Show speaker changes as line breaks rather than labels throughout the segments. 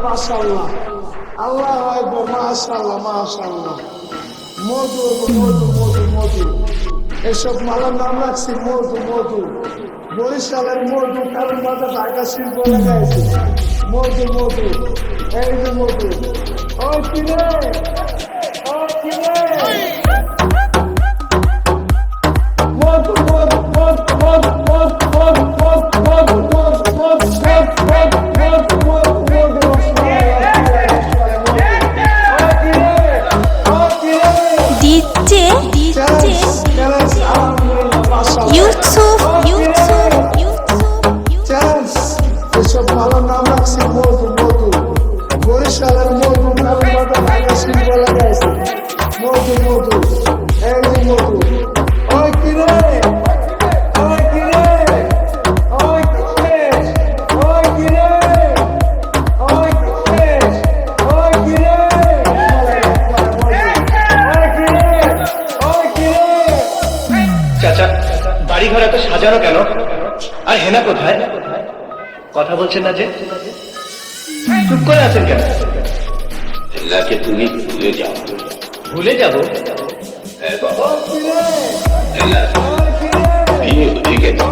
মাশাআল্লাহ, আল্লাহু আকবার, মাশাআল্লাহ মাশাআল্লাহ। মধু মধু মধু মধু, এসব মালার নাম রাখছি মধু মধু। বরিশালের মধু, কারণ বাজার ঢাকা শিল্প এলাকায় আছে। মধু মধু, এই যে মধু। ও কিরে, ও কিরে, মধু মধু মধু মধু মধু মধু মধু মধু মধু
ডিজে ইউসুফ
এসব ভালো নাম রাখছি মধু মধু। বরিশালের মধু, কারণ বাজার ঢাকা শিল্প এলাকায় আছে। মধু মধু, এই যে মধু। ওই কিরে, ওই কিরে, ওই কিরে, ওই কিরে, ওই কিরে, ওই কিরে, ওই কিরে।
চাচা, বাড়ি ঘর এত সাজানো কেন? আর হেনা কোথায়? কথা বলছেন না যে, চুপ করে আছেন কেন?
হেনাকে তুমি ভুলে যাও।
ভুলে যাব?
হ্যাঁ বাবা, হেনা বিয়ে হয়ে গেছে।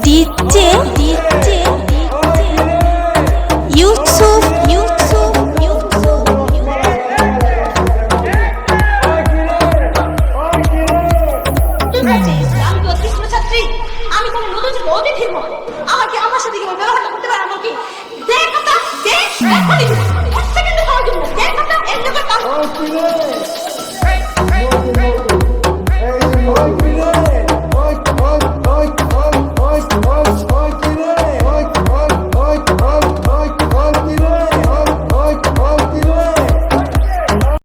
ডিজে ইউসুফ
আমি কোনো নতুন অতিথির মতো আমাকে আমার সাথে কিভাবে ব্যবহার করতে পারে আমাকে দেখ কথা দেখ